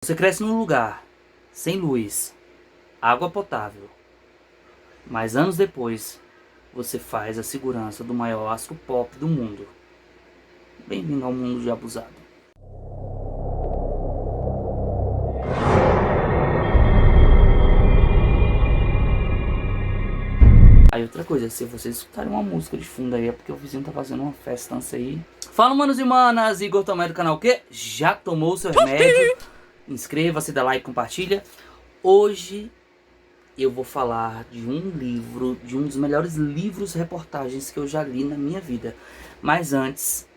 Você cresce num lugar sem luz, água potável, mas anos depois você faz a segurança do maior astro pop do mundo. Bem-vindo ao mundo de abusado. Aí outra coisa, se vocês escutarem uma música de fundo aí, é porque o vizinho tá fazendo uma festança aí. Fala, manos e manas, Igor Tomé do canal o quê? Já tomou o seu remédio? Inscreva-se, dá like, compartilha. Hoje eu vou falar de um livro, de um dos melhores livros reportagens que eu já li na minha vida. Mas antes,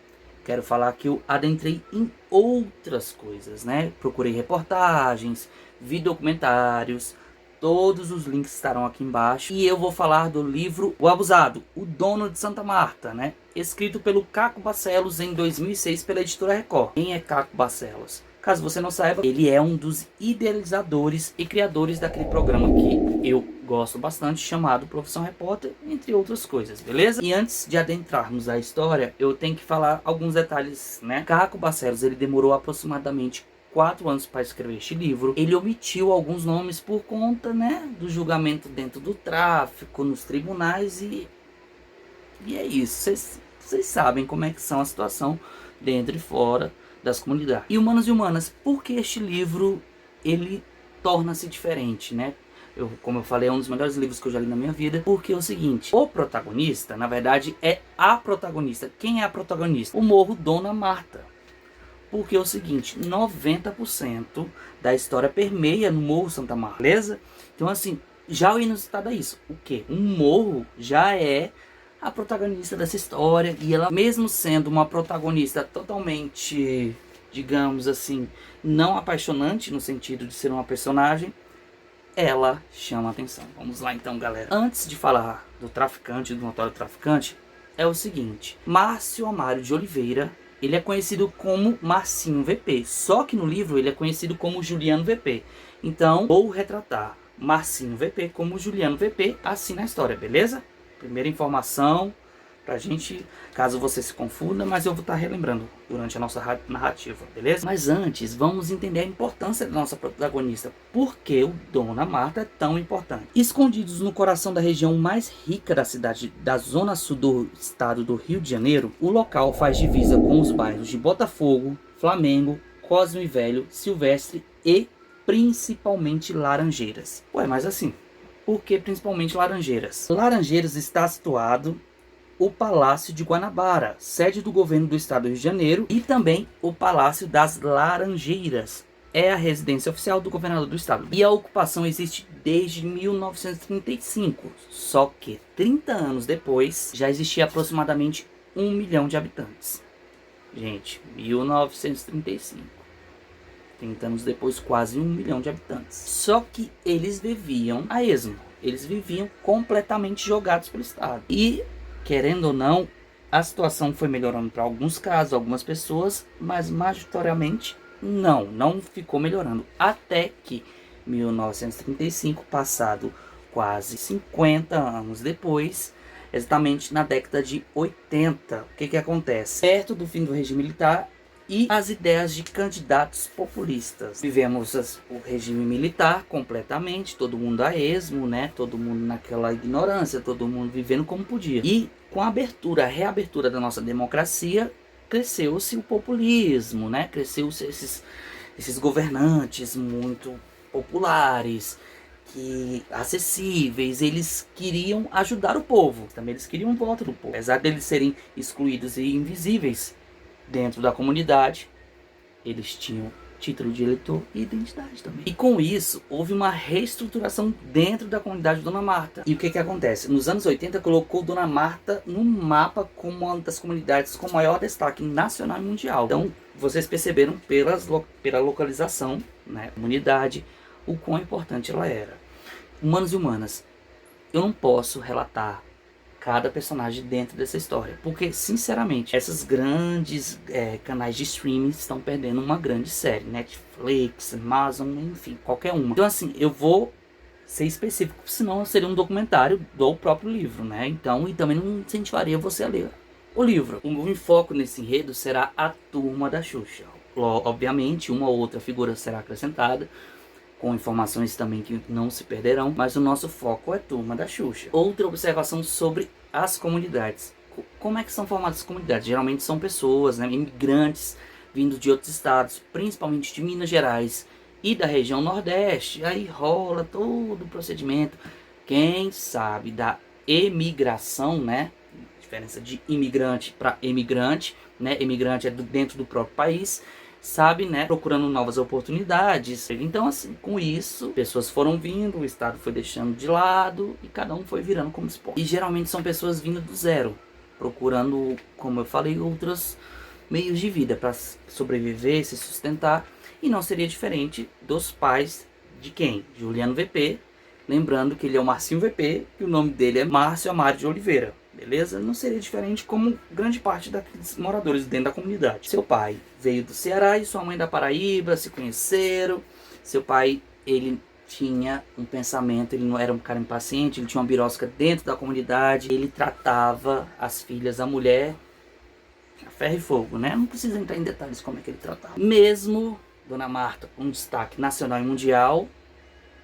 quero falar que eu adentrei em outras coisas, né? Procurei reportagens, vi documentários, todos os links estarão aqui embaixo. E eu vou falar do livro O Abusado, o Dono de Santa Marta, né? Escrito pelo Caco Barcelos em 2006 pela editora Record. Quem é Caco Barcelos? Caso você não saiba, ele é um dos idealizadores e criadores daquele programa que eu gosto bastante, chamado Profissão Repórter, entre outras coisas, beleza? E antes de adentrarmos a história, eu tenho que falar alguns detalhes, né? Caco Barcelos, ele demorou aproximadamente 4 anos para escrever este livro. Ele omitiu alguns nomes por conta, né, do julgamento dentro do tráfico, nos tribunais e é isso. Vocês sabem como é que são a situação dentro e fora das comunidades. E humanos e humanas, por que este livro ele torna-se diferente, né? Como eu falei, é um dos melhores livros que eu já li na minha vida, porque é o seguinte: o protagonista, na verdade, é a protagonista. Quem é a protagonista? O Morro Dona Marta. Porque é o seguinte, 90% da história permeia no Morro Santa Marta, beleza? Então assim, já o inusitado é isso. O quê? Um morro já é a protagonista dessa história, e ela, mesmo sendo uma protagonista totalmente, digamos assim, não apaixonante no sentido de ser uma personagem, ela chama a atenção. Vamos lá então, galera. Antes de falar do traficante, do notório traficante, é o seguinte: Márcio Amaro de Oliveira, ele é conhecido como Marcinho VP, só que no livro ele é conhecido como Juliano VP. Então, vou retratar Marcinho VP como Juliano VP, assim na história, beleza? Primeira informação pra gente, caso você se confunda, mas eu vou estar relembrando durante a nossa narrativa, beleza? Mas antes, vamos entender a importância da nossa protagonista. Por que o Dona Marta é tão importante? Escondidos no coração da região mais rica da cidade, da zona sul do estado do Rio de Janeiro, o local faz divisa com os bairros de Botafogo, Flamengo, Cosme Velho, Silvestre e principalmente Laranjeiras. Ué, mas assim, por que principalmente Laranjeiras? Laranjeiras está situado o Palácio de Guanabara, sede do governo do estado do Rio de Janeiro, e também o Palácio das Laranjeiras, é a residência oficial do governador do estado. E a ocupação existe desde 1935, só que 30 anos depois já existia aproximadamente 1 milhão de habitantes. Gente, 1935. 30 anos depois, quase 1 milhão de habitantes. Só que eles viviam a esmo. Eles viviam completamente jogados pelo estado. E, querendo ou não, a situação foi melhorando para alguns casos, algumas pessoas, mas majoritariamente não ficou melhorando. Até que 1935, passado quase 50 anos depois, exatamente na década de 80, o que acontece? Perto do fim do regime militar e as ideias de candidatos populistas. Vivemos o regime militar completamente, todo mundo a esmo, né? Todo mundo naquela ignorância, todo mundo vivendo como podia. E com a reabertura da nossa democracia, cresceu-se o populismo, né? Cresceu-se esses governantes muito populares, acessíveis. Eles queriam ajudar o povo, também eles queriam o voto do povo. Apesar deles serem excluídos e invisíveis dentro da comunidade, eles tinham título de eleitor e identidade também. E com isso, houve uma reestruturação dentro da comunidade de Dona Marta. E o que acontece? Nos anos 80, colocou Dona Marta no mapa como uma das comunidades com maior destaque nacional e mundial. Então, vocês perceberam pela localização, né, comunidade, o quão importante ela era. Humanos e humanas, eu não posso relatar cada personagem dentro dessa história, porque sinceramente essas grandes canais de streaming estão perdendo uma grande série, Netflix, Amazon, enfim, qualquer uma. Então assim, eu vou ser específico, senão seria um documentário do próprio livro, né? Então, e também não incentivaria você a ler o livro. O meu enfoque nesse enredo será a turma da Xuxa. Obviamente, uma ou outra figura será acrescentada, com informações também que não se perderão, mas o nosso foco é Turma da Xuxa. Outra observação sobre as comunidades. Como é que são formadas as comunidades? Geralmente são pessoas, né, imigrantes, vindos de outros estados, principalmente de Minas Gerais e da região Nordeste. Aí rola todo o procedimento. Quem sabe da emigração, né? Diferença de imigrante para emigrante, né? Emigrante é dentro do próprio país, sabe, né? Procurando novas oportunidades. Então, assim, com isso, pessoas foram vindo, o Estado foi deixando de lado e cada um foi virando como se pode. E geralmente são pessoas vindo do zero, procurando, como eu falei, outros meios de vida para sobreviver, se sustentar. E não seria diferente dos pais de quem? Juliano VP. Lembrando que ele é o Marcinho VP e o nome dele é Márcio Amaro de Oliveira. Beleza? Não seria diferente como grande parte daqueles moradores dentro da comunidade. Seu pai veio do Ceará e sua mãe da Paraíba, se conheceram. Seu pai, ele tinha um pensamento, ele não era um cara impaciente, ele tinha uma birosca dentro da comunidade. Ele tratava as filhas, a mulher, a ferro e fogo, né? Não precisa entrar em detalhes como é que ele tratava. Mesmo Dona Marta com destaque nacional e mundial,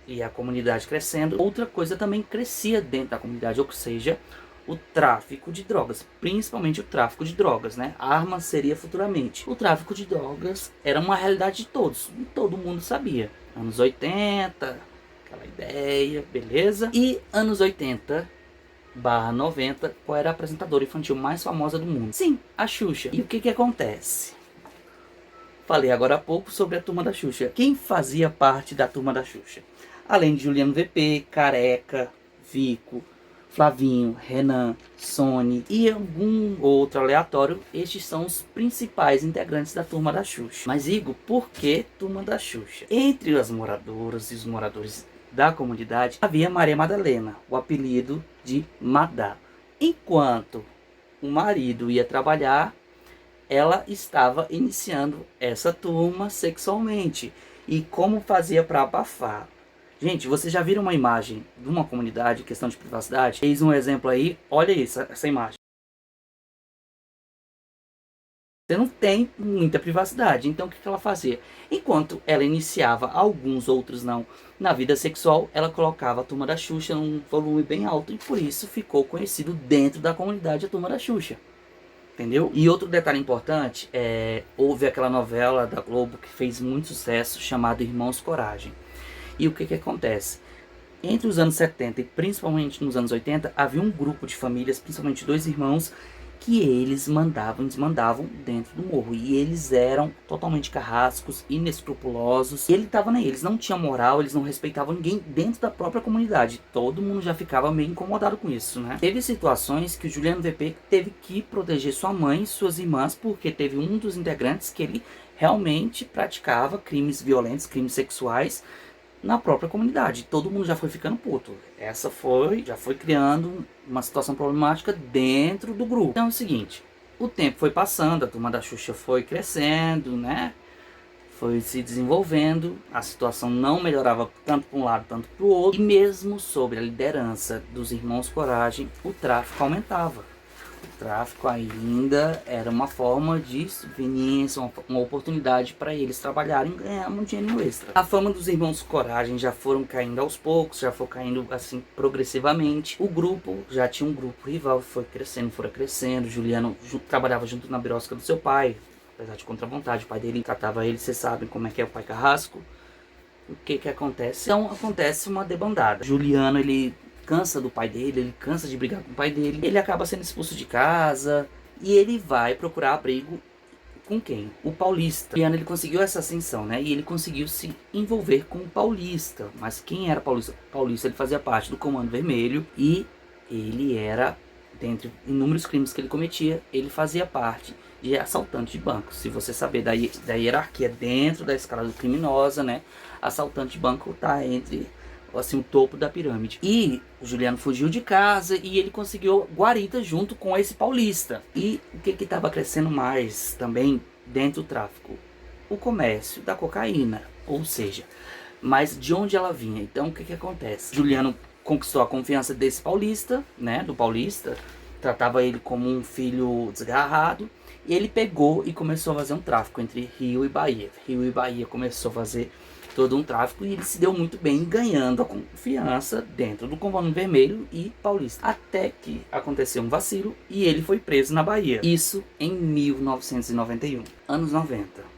e a comunidade crescendo, outra coisa também crescia dentro da comunidade, ou seja, o tráfico de drogas, principalmente o tráfico de drogas, né? A arma seria futuramente. O tráfico de drogas era uma realidade de todos, todo mundo sabia. Anos 80, aquela ideia, beleza? E anos 80/90, qual era a apresentadora infantil mais famosa do mundo? Sim, a Xuxa. E o que acontece? Falei agora há pouco sobre a Turma da Xuxa. Quem fazia parte da Turma da Xuxa? Além de Juliano VP, Careca, Vico, Flavinho, Renan, Sony e algum outro aleatório, estes são os principais integrantes da Turma da Xuxa. Mas Igor, por que Turma da Xuxa? Entre as moradoras e os moradores da comunidade havia Maria Madalena, o apelido de Madá. Enquanto o marido ia trabalhar, ela estava iniciando essa turma sexualmente. E como fazia para abafar? Gente, vocês já viram uma imagem de uma comunidade, questão de privacidade? Eis um exemplo aí, olha isso, essa imagem. Você não tem muita privacidade, então o que ela fazia? Enquanto ela iniciava, alguns outros não, na vida sexual, ela colocava a Turma da Xuxa num volume bem alto e por isso ficou conhecido dentro da comunidade a Turma da Xuxa. Entendeu? E outro detalhe importante, houve aquela novela da Globo que fez muito sucesso, chamada Irmãos Coragem. E o que acontece? Entre os anos 70 e principalmente nos anos 80, havia um grupo de famílias, principalmente dois irmãos, que eles desmandavam dentro do morro. E eles eram totalmente carrascos, inescrupulosos. E ele estava nem, eles não tinham moral, eles não respeitavam ninguém dentro da própria comunidade. Todo mundo já ficava meio incomodado com isso, né? Teve situações que o Juliano VP teve que proteger sua mãe e suas irmãs, porque teve um dos integrantes que ele realmente praticava crimes violentos, crimes sexuais, na própria comunidade. Todo mundo já foi ficando puto. Já foi criando uma situação problemática dentro do grupo. Então é o seguinte, o tempo foi passando, a Turma da Xuxa foi crescendo, né? Foi se desenvolvendo, a situação não melhorava tanto para um lado, tanto para o outro. E mesmo sob a liderança dos Irmãos Coragem, o tráfico aumentava. O tráfico ainda era uma forma de subvenência, uma oportunidade para eles trabalharem e ganhar um dinheiro extra. A fama dos Irmãos Coragem já foram caindo aos poucos, já foi caindo assim progressivamente. O grupo já tinha um grupo rival, foi crescendo. Juliano trabalhava junto na birosca do seu pai, apesar de contra a vontade. O pai dele tratava ele, vocês sabem como é que é o pai carrasco. O que acontece? Então acontece uma debandada. Juliano, ele cansa do pai dele, ele cansa de brigar com o pai dele, ele acaba sendo expulso de casa e ele vai procurar abrigo com quem? O Paulista. Juliano, ele conseguiu essa ascensão, né? E ele conseguiu se envolver com o Paulista. Mas quem era Paulista? Paulista, ele fazia parte do Comando Vermelho e ele era, dentre inúmeros crimes que ele cometia, ele fazia parte de assaltante de banco. Se você saber da hierarquia dentro da escala criminosa, né? Assaltante de banco tá entre assim, o topo da pirâmide. E o Juliano fugiu de casa e ele conseguiu guarita junto com esse paulista. E o que estava crescendo mais também dentro do tráfico? O comércio da cocaína. Ou seja, mas de onde ela vinha? Então o que acontece? Juliano conquistou a confiança desse paulista, né? Do paulista. Tratava ele como um filho desgarrado. ele pegou e começou a fazer um tráfico entre Rio e Bahia. Rio e Bahia começou a fazer todo um tráfico e ele se deu muito bem, ganhando a confiança dentro do Comando Vermelho e Paulista. Até que aconteceu um vacilo e ele foi preso na Bahia. Isso em 1991, anos 90.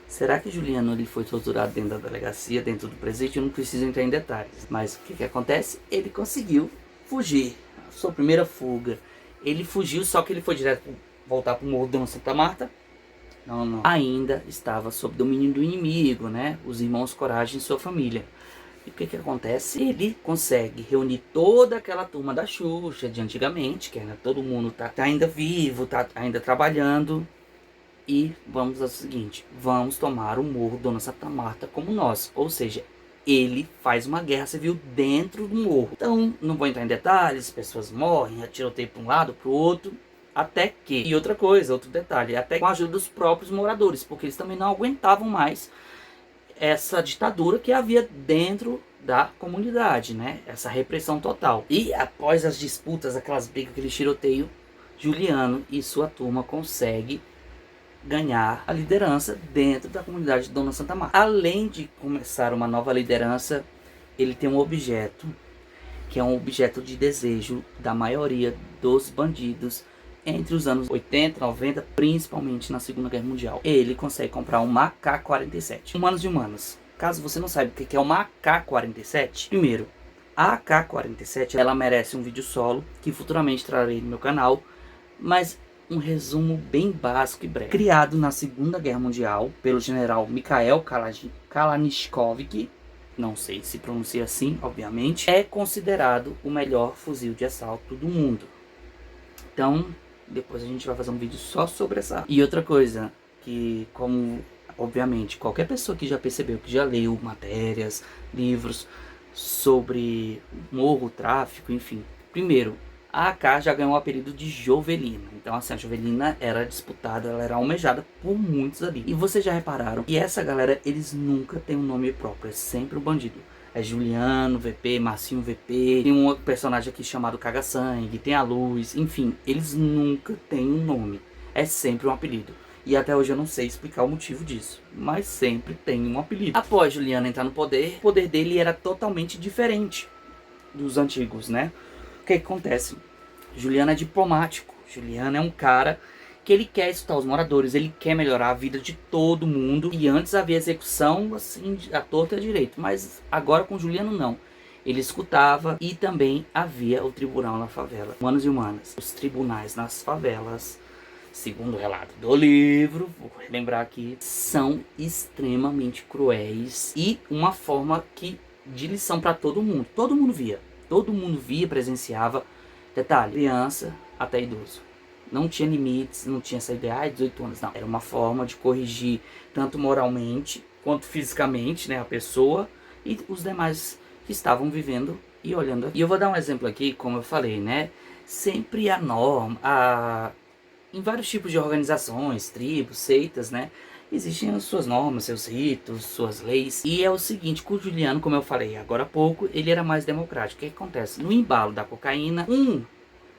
Será que Juliano ele foi torturado dentro da delegacia, dentro do presídio? Eu não preciso entrar em detalhes. Mas o que acontece? Ele conseguiu fugir. A sua primeira fuga. Ele fugiu, só que ele foi direto voltar para o Morro Dona Santa Marta. Não. Ainda estava sob domínio do inimigo, né? Os irmãos Coragem e sua família. E o que acontece? Ele consegue reunir toda aquela turma da Xuxa de antigamente, que ainda todo mundo tá ainda vivo, tá ainda trabalhando. E vamos ao seguinte, vamos tomar o Morro Dona Santa Marta como nós. Ou seja, ele faz uma guerra civil dentro do morro. Então, não vou entrar em detalhes, pessoas morrem, tiroteio para um lado, para o outro. Até que, e outra coisa, outro detalhe, até com a ajuda dos próprios moradores, porque eles também não aguentavam mais essa ditadura que havia dentro da comunidade, né? Essa repressão total. E após as disputas, aquelas brigas, aquele tiroteio, Juliano e sua turma conseguem ganhar a liderança dentro da comunidade de Dona Santa Marta. Além de começar uma nova liderança, ele tem um objeto, que é um objeto de desejo da maioria dos bandidos entre os anos 80, 90, principalmente na Segunda Guerra Mundial. Ele consegue comprar um AK-47. Humanos e humanas, caso você não saiba o que é uma AK-47, primeiro, a AK-47 ela merece um vídeo solo, que futuramente trarei no meu canal, mas um resumo bem básico e breve. Criado na Segunda Guerra Mundial pelo general Mikhail Kalashnikov, não sei se pronuncia assim, obviamente, é considerado o melhor fuzil de assalto do mundo. Então, depois a gente vai fazer um vídeo só sobre essa. E outra coisa, que como, obviamente, qualquer pessoa que já percebeu, que já leu matérias, livros sobre morro, tráfico, enfim. Primeiro, a AK já ganhou o apelido de Jovelina. Então assim, a Jovelina era disputada, ela era almejada por muitos ali. E vocês já repararam que essa galera, eles nunca têm um nome próprio, é sempre o bandido. É Juliano VP, Marcinho VP, tem um outro personagem aqui chamado Caga Sangue, tem a Luz, enfim, eles nunca têm um nome, é sempre um apelido. E até hoje eu não sei explicar o motivo disso, mas sempre tem um apelido. Após Juliano entrar no poder, o poder dele era totalmente diferente dos antigos, né? O que acontece? Juliano é diplomático, Juliano é um cara que ele quer escutar os moradores, ele quer melhorar a vida de todo mundo. E antes havia execução, assim, à torta e à direita, mas agora com Juliano não. Ele escutava e também havia o tribunal na favela. Humanos e humanas, os tribunais nas favelas, segundo o relato do livro, vou lembrar aqui, são extremamente cruéis e uma forma de lição para todo mundo. Todo mundo via, presenciava. Detalhe, criança até idoso. Não tinha limites, não tinha essa ideia de 18 anos, não. Era uma forma de corrigir tanto moralmente quanto fisicamente, né, a pessoa e os demais que estavam vivendo e olhando. E eu vou dar um exemplo aqui, como eu falei, né? Sempre a norma, em vários tipos de organizações, tribos, seitas, né? Existem as suas normas, seus ritos, suas leis. E é o seguinte, com o Juliano, como eu falei agora há pouco, ele era mais democrático. O que acontece? No embalo da cocaína, um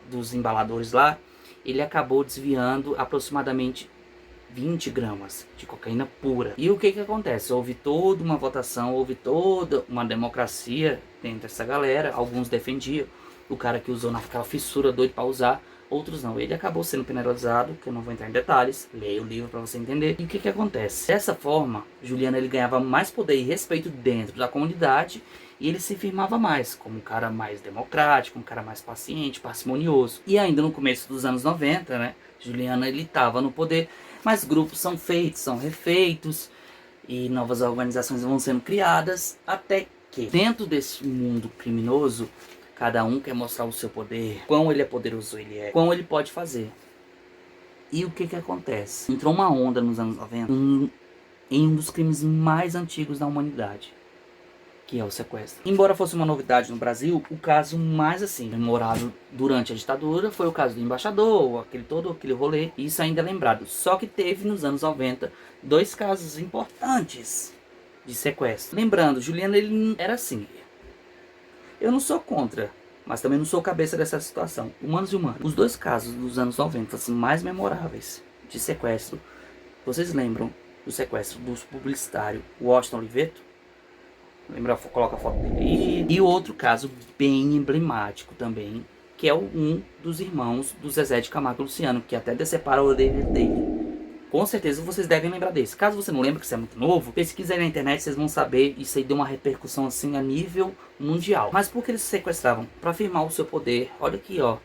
dos embaladores lá, ele acabou desviando aproximadamente 20 gramas de cocaína pura. E o que acontece? Houve toda uma votação, houve toda uma democracia dentro dessa galera. Alguns defendiam o cara que usou naquela fissura, doido para usar. Outros não. Ele acabou sendo penalizado, que eu não vou entrar em detalhes. Leia o livro para você entender. E o que acontece? Dessa forma, Juliano ele ganhava mais poder e respeito dentro da comunidade. E ele se firmava mais, como um cara mais democrático, um cara mais paciente, parcimonioso. E ainda no começo dos anos 90, né? Juliano ele estava no poder, mas grupos são feitos, são refeitos. E novas organizações vão sendo criadas. Até que, dentro desse mundo criminoso, cada um quer mostrar o seu poder, quão ele é poderoso ele é, quão ele pode fazer. E o que acontece? Entrou uma onda nos anos 90 em um dos crimes mais antigos da humanidade, que é o sequestro. Embora fosse uma novidade no Brasil, o caso mais assim memorável durante a ditadura foi o caso do embaixador, aquele rolê, e isso ainda é lembrado. Só que teve nos anos 90 dois casos importantes de sequestro. Lembrando, Juliano ele era assim. Eu não sou contra, mas também não sou cabeça dessa situação. Humanos e humanos. Os dois casos dos anos 90 assim, mais memoráveis de sequestro. Vocês lembram do sequestro do publicitário Washington Oliveto? Lembra? Coloca a foto dele aí. E outro caso bem emblemático também, que é um dos irmãos do Zezé de Camargo e Luciano, que até decepara o orelha dele. Com certeza vocês devem lembrar desse. Caso você não lembre, que você é muito novo, pesquisa aí na internet, vocês vão saber. Isso aí deu uma repercussão assim a nível mundial. Mas por que eles se sequestravam? Para afirmar o seu poder. Olha aqui, ó.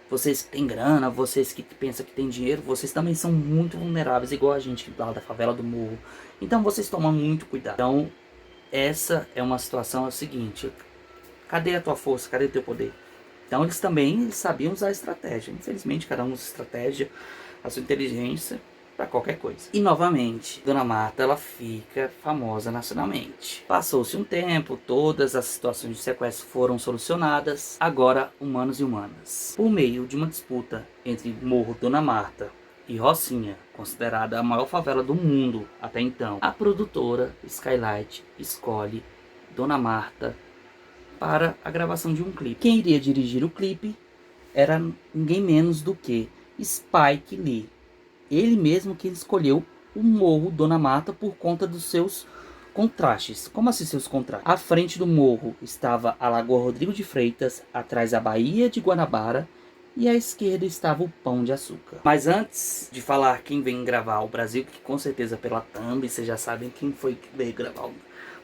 Vocês que têm grana, vocês que pensam que têm dinheiro, vocês também são muito vulneráveis, igual a gente lá da favela do morro. Então vocês tomam muito cuidado. Então, essa é uma situação, é o seguinte: cadê a tua força? Cadê o teu poder? Então eles também sabiam usar a estratégia. Infelizmente, cada um usa estratégia, a sua inteligência, para qualquer coisa. E novamente, Dona Marta, ela fica famosa nacionalmente. Passou-se um tempo, todas as situações de sequestro foram solucionadas. Agora, humanos e humanas. Por meio de uma disputa entre Morro Dona Marta e Rocinha, considerada a maior favela do mundo até então, a produtora Skylight escolhe Dona Marta para a gravação de um clipe. Quem iria dirigir o clipe era ninguém menos do que Spike Lee. Ele mesmo que escolheu o morro Dona Marta por conta dos seus contrastes. Como assim seus contrastes? À frente do morro estava a Lagoa Rodrigo de Freitas, atrás a Baía de Guanabara e à esquerda estava o Pão de Açúcar. Mas antes de falar quem vem gravar o Brasil, que com certeza pela thumb vocês já sabem quem foi que veio gravar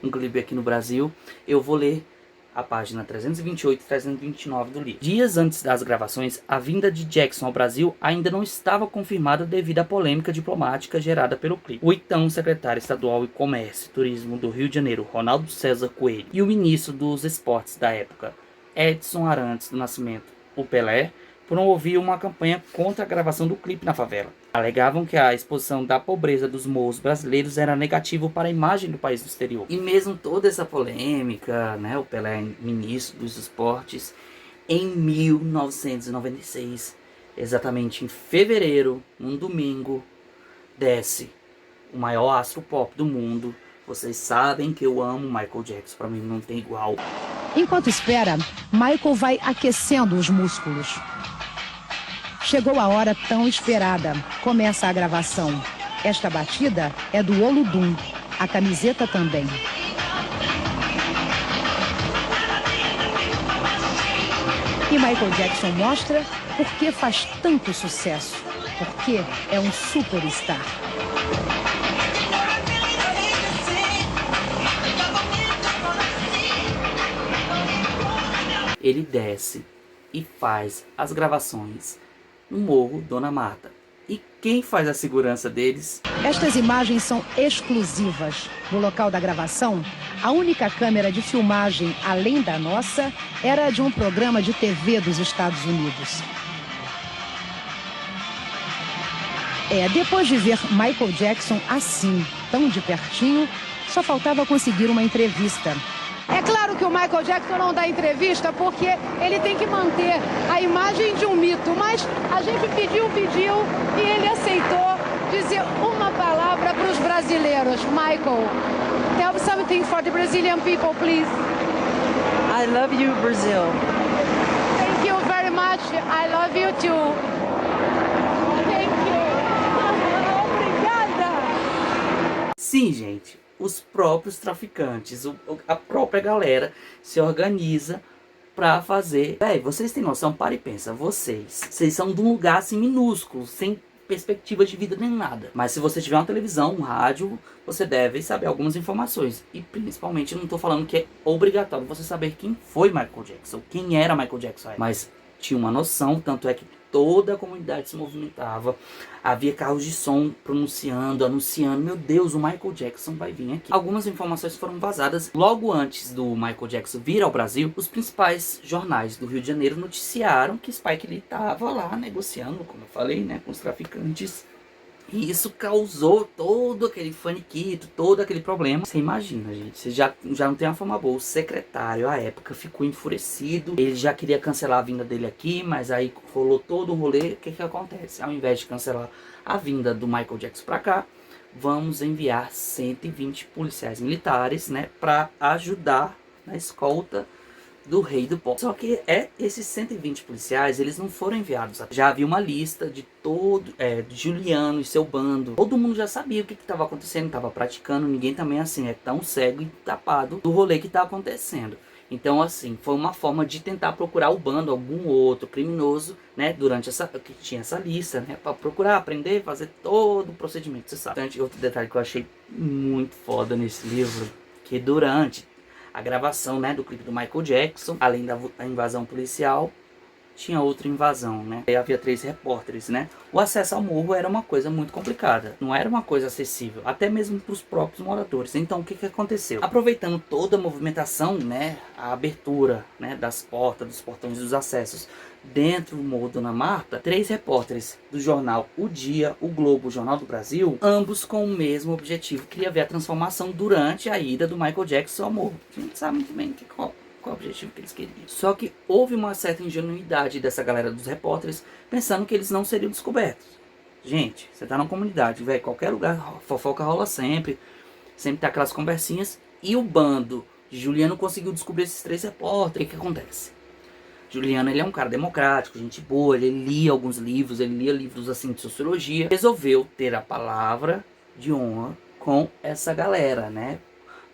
um clipe aqui no Brasil, eu vou ler a página 328 e 329 do livro. Dias antes das gravações, a vinda de Jackson ao Brasil ainda não estava confirmada devido à polêmica diplomática gerada pelo clipe. O então secretário estadual de Comércio e Turismo do Rio de Janeiro, Ronaldo César Coelho, e o ministro dos Esportes da época, Edson Arantes do Nascimento, o Pelé, promoviam uma campanha contra a gravação do clipe na favela. Alegavam que a exposição da pobreza dos morros brasileiros era negativo para a imagem do país no exterior. E mesmo toda essa polêmica, né, o Pelé ministro dos esportes, em 1996, exatamente em fevereiro, num domingo, desce o maior astro pop do mundo. Vocês sabem que eu amo Michael Jackson, para mim não tem igual. Enquanto espera, Michael vai aquecendo os músculos. Chegou a hora tão esperada. Começa a gravação. Esta batida é do Olodum. A camiseta também. E Michael Jackson mostra por que faz tanto sucesso. Porque é um superstar. Ele desce e faz as gravações no morro Dona Marta. E quem faz a segurança deles? Estas imagens são exclusivas. No local da gravação, a única câmera de filmagem além da nossa era de um programa de TV dos Estados Unidos. Depois de ver Michael Jackson assim, tão de pertinho, só faltava conseguir uma entrevista. É claro que o Michael Jackson não dá entrevista porque ele tem que manter a imagem de um mito, mas a gente pediu e ele aceitou dizer uma palavra para os brasileiros. Michael, tell something for the Brazilian people, please. I love you, Brazil. Thank you very much. I love you too. Thank you. Obrigada. Sim, gente. Os próprios traficantes, a própria galera se organiza pra fazer. Vocês têm noção? Para e pensa. Vocês são de um lugar assim minúsculo, sem perspectiva de vida nem nada. Mas se você tiver uma televisão, um rádio, você deve saber algumas informações. E principalmente, não tô falando que é obrigatório você saber quem foi Michael Jackson, quem era Michael Jackson. Mas tinha uma noção, tanto é que toda a comunidade se movimentava. Havia carros de som anunciando, meu Deus, o Michael Jackson vai vir aqui. Algumas informações foram vazadas logo antes do Michael Jackson vir ao Brasil. Os principais jornais do Rio de Janeiro noticiaram que Spike Lee estava lá negociando, como eu falei, né, com os traficantes. E isso causou todo aquele faniquito, todo aquele problema. Você imagina, gente, você já não tem uma fama boa. O secretário, à época, ficou enfurecido. Ele já queria cancelar a vinda dele aqui, mas aí rolou todo um rolê. O que acontece? Ao invés de cancelar a vinda do Michael Jackson pra cá, vamos enviar 120 policiais militares, né, pra ajudar na escolta do rei do pop. Só que esses 120 policiais, eles não foram enviados. Já havia uma lista de de Juliano e seu bando. Todo mundo já sabia o que estava acontecendo, estava praticando. Ninguém também assim é tão cego e tapado do rolê que está acontecendo. Então, assim, foi uma forma de tentar procurar o bando, algum outro criminoso, né, durante que tinha essa lista, né, para procurar, aprender, fazer todo o procedimento, você sabe. Outro detalhe que eu achei muito foda nesse livro, que durante a gravação, né, do clipe do Michael Jackson, além da invasão policial, tinha outra invasão, né? E havia 3 repórteres, né? O acesso ao morro era uma coisa muito complicada. Não era uma coisa acessível, até mesmo para os próprios moradores. Então, o que que aconteceu? Aproveitando toda a movimentação, né? A abertura, né? Das portas, dos portões dos acessos dentro do Morro Dona Marta, 3 repórteres do jornal O Dia, O Globo, o Jornal do Brasil, ambos com o mesmo objetivo. Queria ver a transformação durante a ida do Michael Jackson ao morro. A gente sabe muito bem qual o objetivo que eles queriam. Só que houve uma certa ingenuidade dessa galera dos repórteres, pensando que eles não seriam descobertos. Gente, você tá na comunidade, velho, qualquer lugar, fofoca rola sempre tem aquelas conversinhas, e o bando de Juliano conseguiu descobrir esses 3 repórteres. O que acontece? Juliano, ele é um cara democrático, gente boa, ele lia alguns livros, ele lia livros assim de sociologia, resolveu ter a palavra de honra com essa galera, né?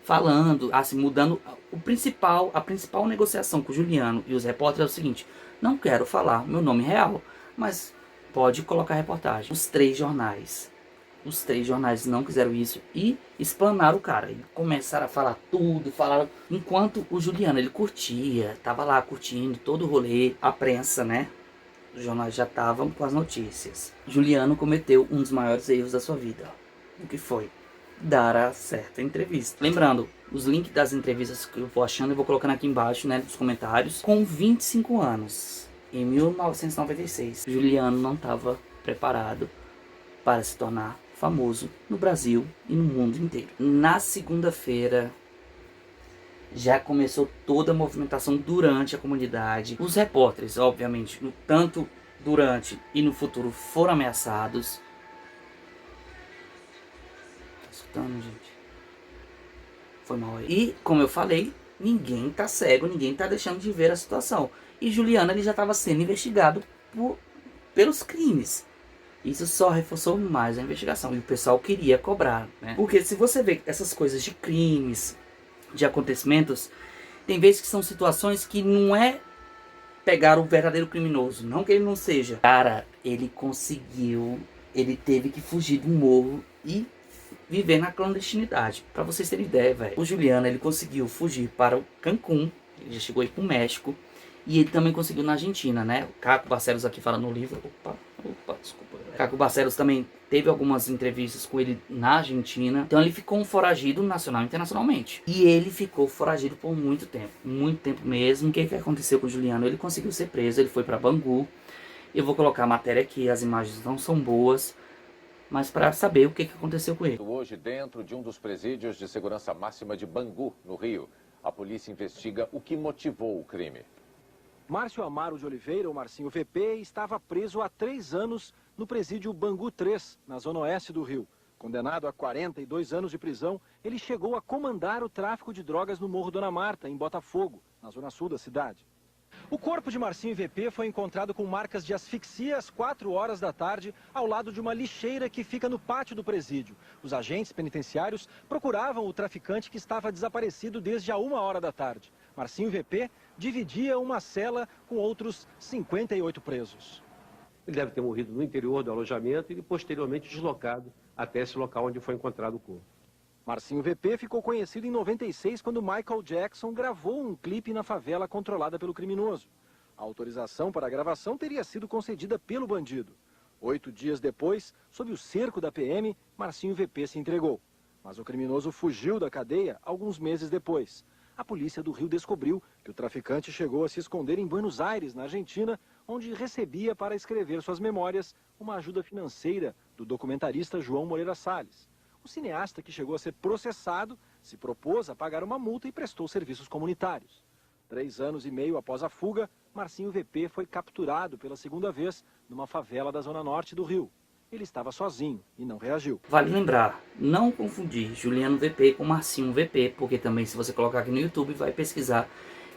Falando, assim, mudando a principal negociação com o Juliano e os repórteres é o seguinte: não quero falar meu nome real, mas pode colocar reportagem. Os três jornais não quiseram isso e explanaram o cara. E começaram a falar tudo, falaram. Enquanto o Juliano, ele curtia, tava lá curtindo todo o rolê, a prensa, né? Os jornais já estavam com as notícias. Juliano cometeu um dos maiores erros da sua vida. O que foi? Dar a certa entrevista. Lembrando, os links das entrevistas que eu vou achando, eu vou colocando aqui embaixo, né, nos comentários. Com 25 anos, em 1996, Juliano não estava preparado para se tornar famoso no Brasil e no mundo inteiro. Na segunda-feira, já começou toda a movimentação durante a comunidade. Os repórteres, obviamente, tanto durante e no futuro, foram ameaçados. Gente, foi mal aí. E, como eu falei, ninguém tá cego, ninguém tá deixando de ver a situação. E Juliano, ele já estava sendo investigado pelos crimes. Isso só reforçou mais a investigação. E o pessoal queria cobrar, né? Porque se você vê essas coisas de crimes, de acontecimentos, tem vezes que são situações que não é pegar o verdadeiro criminoso. Não que ele não seja. Cara, ele conseguiu, ele teve que fugir do morro e viver na clandestinidade. Pra vocês terem ideia, velho. O Juliano, ele conseguiu fugir para o Cancún. Ele já chegou aí pro México. E ele também conseguiu na Argentina, né? O Caco Barcelos aqui fala no livro. Opa, desculpa. Caco Barcelos também teve algumas entrevistas com ele na Argentina. Então ele ficou um foragido nacional e internacionalmente. E ele ficou foragido por muito tempo mesmo. O que aconteceu com o Juliano? Ele conseguiu ser preso, ele foi para Bangu. Eu vou colocar a matéria aqui, as imagens não são boas, mas para saber o que aconteceu com ele. Hoje, dentro de um dos presídios de segurança máxima de Bangu, no Rio, a polícia investiga o que motivou o crime. Márcio Amaro de Oliveira, o Marcinho VP, estava preso há 3 anos no presídio Bangu 3, na zona oeste do Rio. Condenado a 42 anos de prisão, ele chegou a comandar o tráfico de drogas no Morro Dona Marta, em Botafogo, na zona sul da cidade. O corpo de Marcinho VP foi encontrado com marcas de asfixia às 4 horas da tarde, ao lado de uma lixeira que fica no pátio do presídio. Os agentes penitenciários procuravam o traficante que estava desaparecido desde a 1 hora da tarde. Marcinho VP dividia uma cela com outros 58 presos. Ele deve ter morrido no interior do alojamento e posteriormente deslocado até esse local onde foi encontrado o corpo. Marcinho VP ficou conhecido em 96 quando Michael Jackson gravou um clipe na favela controlada pelo criminoso. A autorização para a gravação teria sido concedida pelo bandido. 8 dias depois, sob o cerco da PM, Marcinho VP se entregou. Mas o criminoso fugiu da cadeia alguns meses depois. A polícia do Rio descobriu que o traficante chegou a se esconder em Buenos Aires, na Argentina, onde recebia para escrever suas memórias uma ajuda financeira do documentarista João Moreira Salles. O cineasta, que chegou a ser processado, se propôs a pagar uma multa e prestou serviços comunitários. 3 anos e meio após a fuga, Marcinho VP foi capturado pela segunda vez numa favela da zona norte do Rio. Ele estava sozinho e não reagiu. Vale lembrar, não confundir Juliano VP com Marcinho VP, porque também se você colocar aqui no YouTube vai pesquisar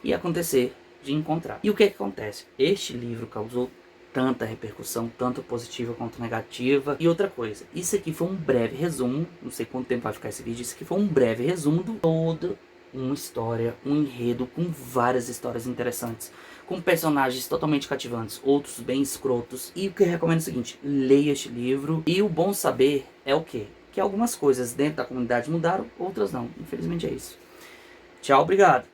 e acontecer de encontrar. E o que acontece? Este livro causou tanta repercussão, tanto positiva quanto negativa. E outra coisa, isso aqui foi um breve resumo, não sei quanto tempo vai ficar esse vídeo, isso aqui foi um breve resumo de toda uma história, um enredo com várias histórias interessantes, com personagens totalmente cativantes, outros bem escrotos. E o que eu recomendo é o seguinte: leia este livro. E o bom saber é o quê? Que algumas coisas dentro da comunidade mudaram, outras não. Infelizmente é isso. Tchau, obrigado.